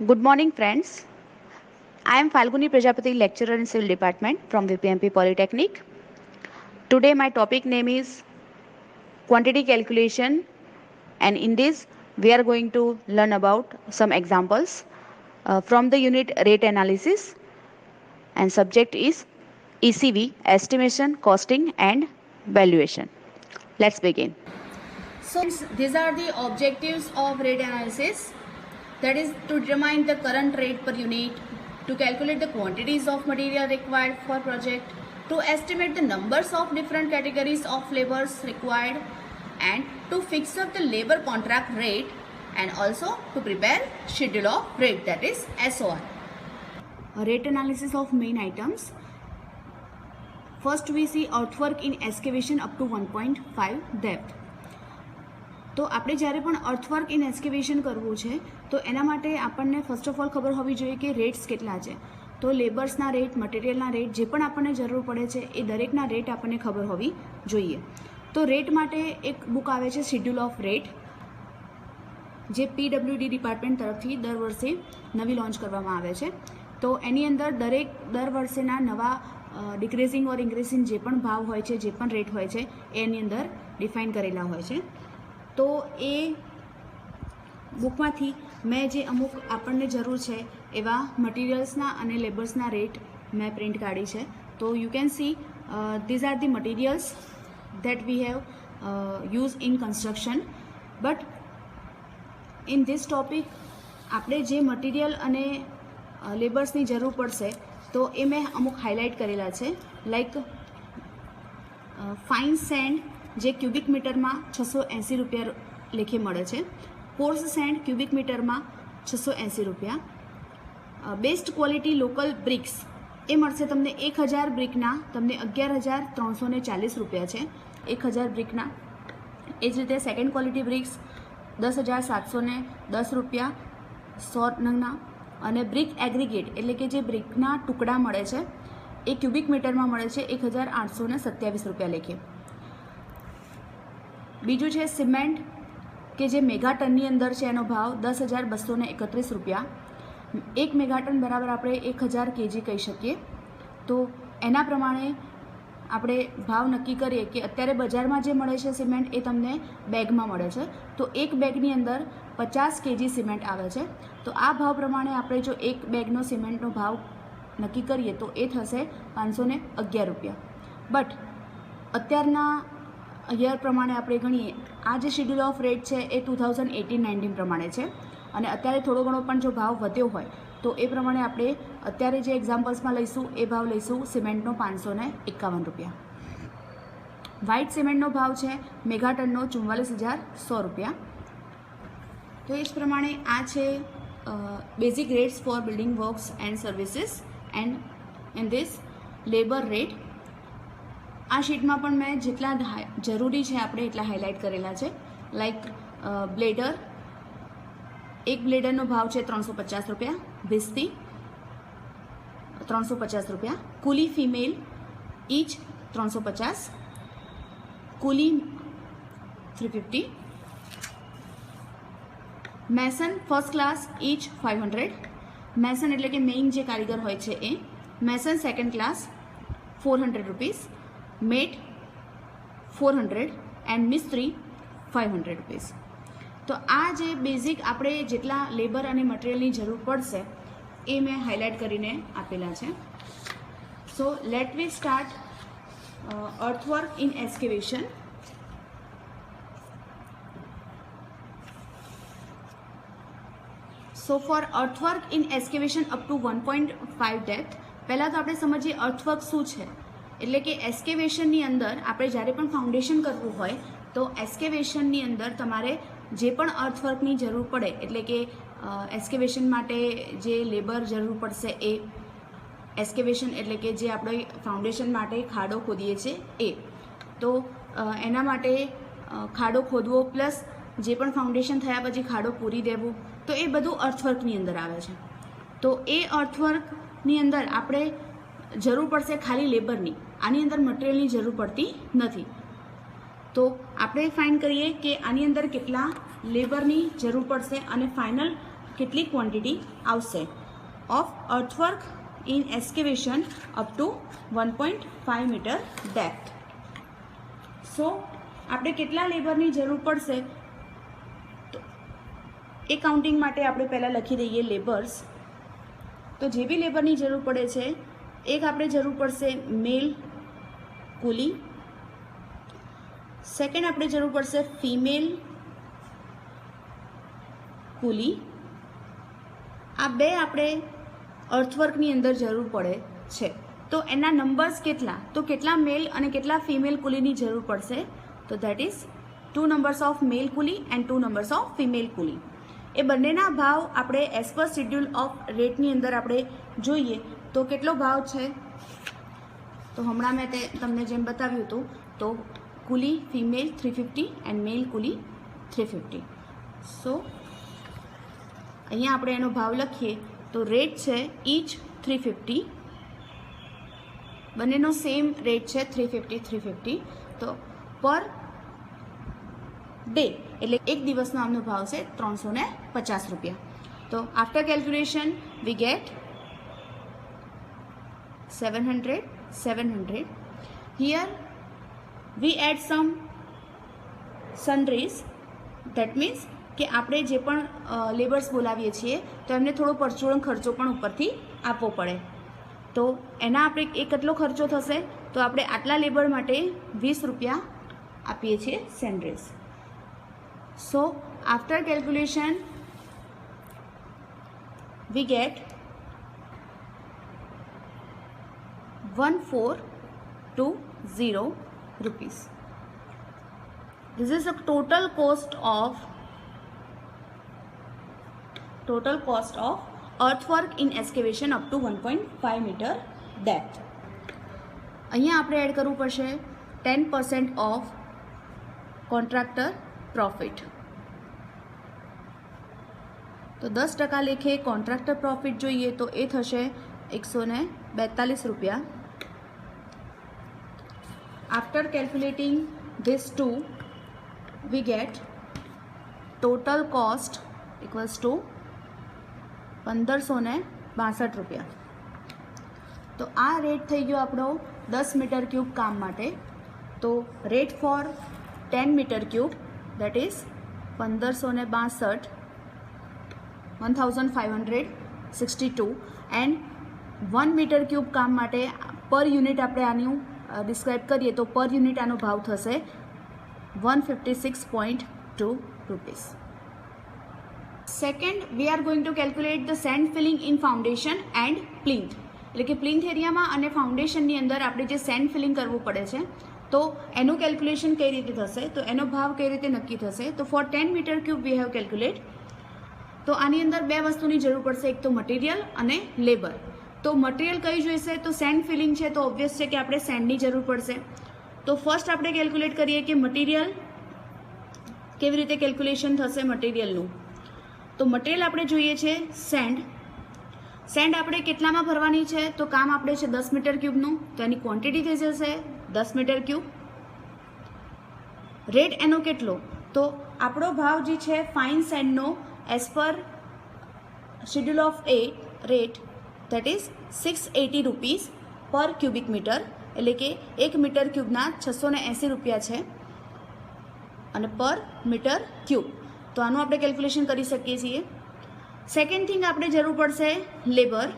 Good morning, friends. I am Falguni Prajapati, lecturer in Civil Department from VPMP Polytechnic. Today, my topic name is quantity calculation, and in this, we are going to learn about some examples from the unit rate analysis, and subject is ECV, estimation, costing, and valuation. Let's begin. So these are the objectives of rate analysis, that is to determine the current rate per unit, to calculate the quantities of material required for project, to estimate the numbers of different categories of labors required, and to fix up the labor contract rate, and also to prepare schedule of rate, that is SOR. Rate analysis of main items. First we see earthwork in excavation up to 1.5 depth. તો આપણે જ્યારે પણ અર્થવર્ક in એક્સ્કેવેશન કરવું છે તો એના માટે આપણને ફર્સ્ટ ઓફ ઓલ ખબર હોવી જોઈએ કે રેટ્સ કેટલા છે. તો લેબર્સના રેટ, મટીરિયલના રેટ, જે પણ આપણને જરૂર પડે છે એ દરેકના રેટ આપણને ખબર હોવી જોઈએ. તો રેટ માટે એક બુક આવે છે શેડ્યુલ ઓફ રેટ, જે PWD ડિપાર્ટમેન્ટ તરફથી દર વર્ષે નવી લોન્ચ કરવામાં આવે છે. તો એની અંદર દર વર્ષેના નવા ડિક્રીઝિંગ ઓર ઇન્ક્રીઝિંગ જે પણ ભાવ હોય છે, જે પણ રેટ હોય છે એની અંદર ડિફાઇન કરેલા હોય છે. તો એ બુકમાંથી મેં જે અમુક આપણને જરૂર છે એવા મટીરિયલ્સના અને લેબર્સના રેટ મેં પ્રિન્ટ કાઢી છે. તો you can see these are the materials that we have use in construction. But in this topic આપણે જે મટીરિયલ અને લેબર્સની જરૂર પડશે તો એ મેં અમુક હાઇલાઇટ કરેલા છે. લાઈક ફાઇન સેન્ડ જે ક્યુબિક મીટરમાં 680 રૂપિયા લેખે મળે છે. કોર્સ સેન્ડ ક્યુબિક મીટરમાં 680 રૂપિયા. બેસ્ટ ક્વોલિટી લોકલ બ્રિક્સ એ મળશે તમને 1000 બ્રિકના તમને 11,340 રૂપિયા છે, 1000 બ્રિકના. એ જ રીતે સેકન્ડ ક્વોલિટી બ્રિક્સ 10,710 રૂપિયા 100 નંગના. અને બ્રિક એગ્રીગેટ એટલે કે જે બ્રિકના ટુકડા મળે છે એ ક્યુબિક મીટરમાં મળે છે 1,827 રૂપિયા લેખે. બીજું છે સિમેન્ટ કે જે મેગાટનની અંદર છે, એનો ભાવ 10,231 રૂપિયા. 1 મેગાટન બરાબર આપણે 1000 kg કહી શકીએ. તો એના પ્રમાણે આપણે ભાવ નક્કી કરીએ કે અત્યારે બજારમાં જે મળે છે સિમેન્ટ એ તમને બેગમાં મળે છે. તો એક બેગની અંદર 50 kg સિમેન્ટ આવે છે. તો આ ભાવ પ્રમાણે આપણે જો એક બેગનો સિમેન્ટનો ભાવ નક્કી કરીએ તો એ થશે 511 રૂપિયા. બટ અત્યારના યર પ્રમાણે આપણે ગણીએ, આ જે શેડ્યુલ ઓફ રેટ છે એ 2018-19 પ્રમાણે છે. અને અત્યારે થોડો ઘણો પણ જો ભાવ વધ્યો હોય તો એ પ્રમાણે આપણે અત્યારે જે એક્ઝામ્પલ્સમાં લઈશું એ ભાવ લઈશું સિમેન્ટનો 551 રૂપિયા. વ્હાઇટ સિમેન્ટનો ભાવ છે મેગાટનનો 44,100 રૂપિયા. તો એ જ પ્રમાણે આ છે basic rates for building works and services and in this labour rate. આ શીટમાં પણ મેં જેટલા જરૂરી છે આપણે એટલા હાઇલાઇટ કરેલા છે. લાઈક બ્લેડર, એક બ્લેડરનો ભાવ છે 350 રૂપિયા, ભીસ્તી 350 રૂપિયા, coolie female each 350, coolie 350, mason first class each 500. Mason એટલે કે મેઇન જે કારીગર હોય છે એ. Mason second class 400 rupees, mate 400 and મિસ્ત્રી 500 રૂપીસ. તો આ જે બેઝિક આપણે જેટલા લેબર અને મટીરિયલની જરૂર પડશે એ મેં હાઇલાઇટ કરીને આપેલા છે. So let we start earthwork in excavation. So for earthwork in excavation up to 1.5 depth, પહેલાં તો આપણે સમજીએ અર્થવર્ક શું છે. એટલે કે એક્સ્કેવેશનની અંદર આપણે જ્યારે પણ ફાઉન્ડેશન કરવું હોય તો એક્સ્કેવેશનની અંદર તમારે જે પણ અર્થવર્કની જરૂર પડે, એટલે કે એક્સ્કેવેશન માટે જે લેબર જરૂર પડશે એ, એક્સ્કેવેશન એટલે કે જે આપણે ફાઉન્ડેશન માટે ખાડો ખોદીએ છીએ એ. તો એના માટે ખાડો ખોદવો પ્લસ જે પણ ફાઉન્ડેશન થયા પછી ખાડો પૂરી દેવું, તો એ બધું અર્થવર્કની અંદર આવે છે. તો એ અર્થવર્કની અંદર આપણે જરૂર પડશે ખાલી લેબરની, આની અંદર મટીરિયલની જરૂર પડતી નથી. તો આપણે ફાઇન્ડ કરીએ કે આની અંદર કેટલા લેબરની જરૂર પડશે અને ફાઇનલ કેટલી ક્વોન્ટિટી આવશે of earthwork in excavation up to 1.5 metre depth. So આપણે કેટલા લેબરની જરૂર પડશે તો એ કાઉન્ટિંગ માટે આપણે પહેલાં લખી દઈએ લેબર્સ. તો જે બી લેબરની જરૂર પડે છે, એક આપણે જરૂર પડશે મેલ કુલી, સેકન્ડ આપણે જરૂર પડશે ફિમેલ કુલી. આ બે આપણે અર્થવર્કની અંદર જરૂર પડે છે. તો એના નંબર્સ કેટલા, તો કેટલા મેલ અને કેટલા ફિમેલ કુલીની જરૂર પડશે, તો that is 2 numbers of male coolie and 2 numbers of female coolie. એ બંનેના ભાવ આપણે એઝ પર શેડ્યુલ ઓફ રેટની અંદર આપણે જોઈએ તો કેટલો ભાવ છે, તો હમણાં મેં તમને જેમ બતાવ્યું હતું, તો કુલી ફિમેલ 350 એન્ડ મેલ કુલી 350. સો અહીંયા આપણે એનો ભાવ લખીએ તો રેટ છે ઈચ 350, બંનેનો સેમ રેટ છે 350. તો પર ડે એટલે એક દિવસનો આમનો ભાવ છે 350 રૂપિયા. તો after calculation we get 700. Here we add some sundries, that means કે આપણે જે પણ લેબર્સ બોલાવીએ છીએ તો એમને થોડો પરચુરણ ખર્ચો પણ ઉપરથી આપવો પડે. તો એના આપણે એ કેટલો ખર્ચો થશે, તો આપણે આટલા લેબર માટે 20 રૂપિયા આપીએ છીએ sundries. So after calculation we get 1420 rupees. This is the total cost of earthwork in excavation up to 1.5 meter depth. અહીંયા આપણે એડ કરવું પડશે 10% ઓફ કોન્ટ્રાક્ટર પ્રોફિટ. તો 10% લેખે કોન્ટ્રાક્ટર પ્રોફિટ જોઈએ તો એ થશે 142 રૂપિયા. After calculating this two, we get total cost equals to 1562 રૂપિયા. તો આ રેટ થઈ ગયો આપણો 10 મીટર ક્યુબ કામ માટે. તો rate for 10 metre cube that is 1562 and 1 metre cube કામ માટે પર યુનિટ આપણે આનું ડિસ્ક્રાઇબ કરીએ તો પર યુનિટ આનો ભાવ થશે 156.2 rupees. Second we are going to calculate the sand filling in foundation and plinth. એટલે કે પ્લિન્થ એરિયામાં અને ફાઉન્ડેશનની અંદર આપણે જે સેન્ડ ફિલિંગ કરવું પડે છે તો એનું કેલ્ક્યુલેશન કઈ રીતે થશે, તો એનો ભાવ કઈ રીતે નક્કી થશે. તો for 10 metre cube we have calculate. તો આની અંદર બે વસ્તુની જરૂર પડશે, એક તો મટીરિયલ અને લેબર. તો મટીરિયલ કઈ જોઈશે, તો સેન્ડ ફિલિંગ છે તો ઓબ્વિયસ છે કે આપણે સેન્ડની જરૂર પડશે. તો ફર્સ્ટ આપણે કેલ્ક્યુલેટ કરીએ કે મટીરિયલ કેવી રીતે કેલ્ક્યુલેશન થશે મટીરિયલનું. તો મટીરિયલ આપણે જોઈએ છે સેન્ડ. સેન્ડ આપણે કેટલામાં ભરવાની છે, તો કામ આપણે છે 10 મીટર ક્યુબનું, તો એની ક્વોન્ટિટી થઈ જશે 10 મીટર ક્યુબ. રેટ એનો કેટલો, તો આપણો ભાવ જે છે ફાઇન સેન્ડનો as per schedule of rate that is 680 rupees per cubic metre. એટલે કે 1 મીટર ક્યુબના 680 રૂપિયા છે અને પર મીટર ક્યુબ. તો આનું આપણે કેલ્ક્યુલેશન કરી શકીએ છીએ. સેકન્ડ થિંગ આપણે જરૂર પડશે લેબર.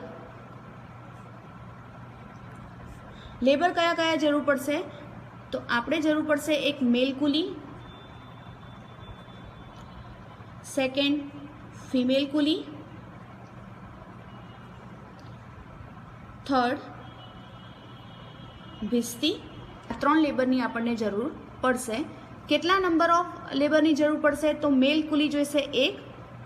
લેબર કયા કયા જરૂર પડશે, તો આપણે જરૂર પડશે એક મેલ કુલી, સેકન્ડ ફિમેલ કુલી, થર્ડ ભિસ્તી. આ 3 લેબરની આપણને જરૂર પડશે. કેટલા નંબર ઓફ લેબરની જરૂર પડશે, તો મેલ કુલી જોઈશે 1,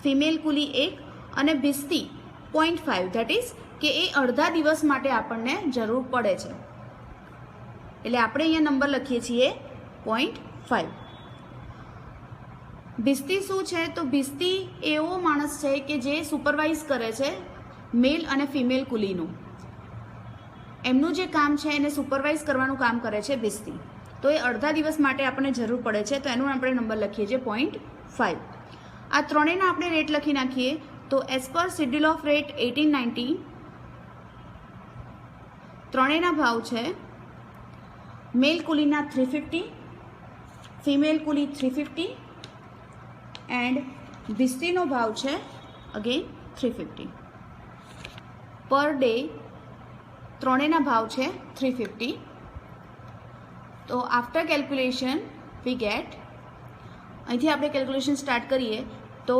ફિમેલ કુલી 1 અને ભિસ્તી 0.5 ધેટ ઇઝ કે એ અડધા દિવસ માટે આપણને જરૂર પડે છે. એટલે આપણે અહીંયા નંબર લખીએ છીએ 0.5. ભિસ્તી શું છે, તો ભિસ્તી એવો માણસ છે કે જે સુપરવાઇઝ કરે છે મેલ અને ફિમેલ કુલીનું. એમનું જે કામ છે એને સુપરવાઇઝ કરવાનું કામ કરે છે ભિસ્તી. તો એ અડધા દિવસ માટે આપણને જરૂર પડે છે, તો એનો આપણે નંબર લખીએ છીએ 0.5. આ ત્રણેયના આપણે રેટ લખી નાખીએ તો as per schedule of rate 1890 ત્રણેયના ભાવ છે મેલ કુલીના 350, ફિમેલ કુલી 350 એન્ડ ભિસ્તીનો ભાવ છે અગેન 350. પર ડે ત્રણેયના ભાવ છે 350. તો આફ્ટર કેલ્ક્યુલેશન વી ગેટ, અહીંથી આપણે કેલ્ક્યુલેશન સ્ટાર્ટ કરીએ તો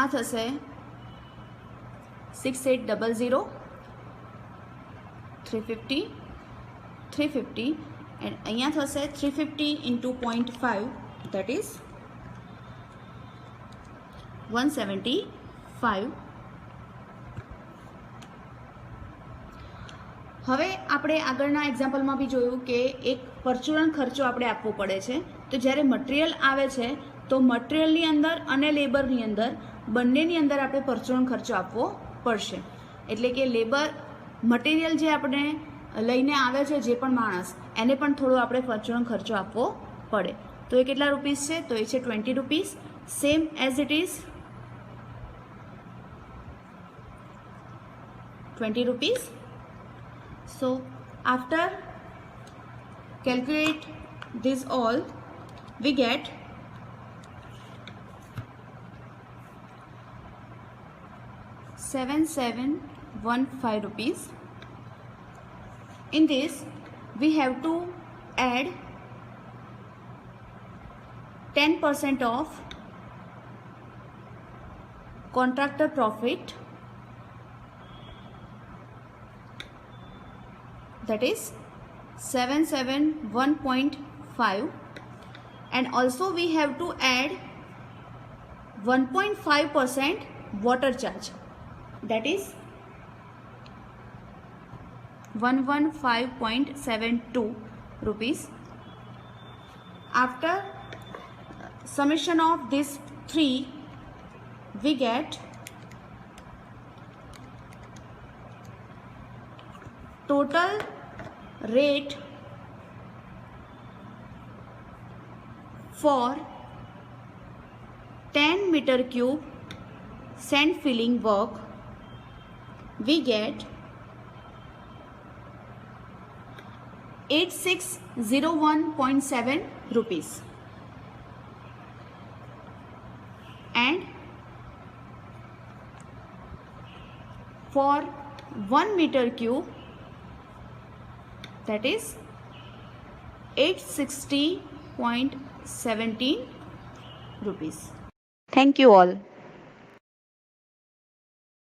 આ થશે 6800, 350 350 એન્ડ અહીંયા થશે 350 ઇન્ટુ 0.5 દેટ ઇઝ 175. હવે આપણે આગળના એક્ઝામ્પલમાં બી જોયું કે એક પરચુરણ ખર્ચો આપણે આપવો પડે છે. તો જ્યારે મટીરિયલ આવે છે તો મટીરિયલની અંદર અને લેબરની અંદર બંનેની અંદર આપણે પરચુરણ ખર્ચો આપવો પડશે. એટલે કે લેબર મટીરિયલ જે આપણે લઈને આવે છે જે પણ માણસ એને પણ થોડો આપણે પરચુરણ ખર્ચો આપવો પડે. તો એ કેટલા રૂપીસ છે? તો એ છે 20 rupees, same as it is 20 rupees. So after calculate this all we get 7715 rupees. In this we have to add 10% of contractor profit, that is 771.5, and also we have to add 1.5% water charge, that is 115.72 rupees. After summation of these three we get total rate for 10 meter cube sand filling work we get 8601.7 rupees, and for 1 meter cube that is 860.17 rupees. Thank you all.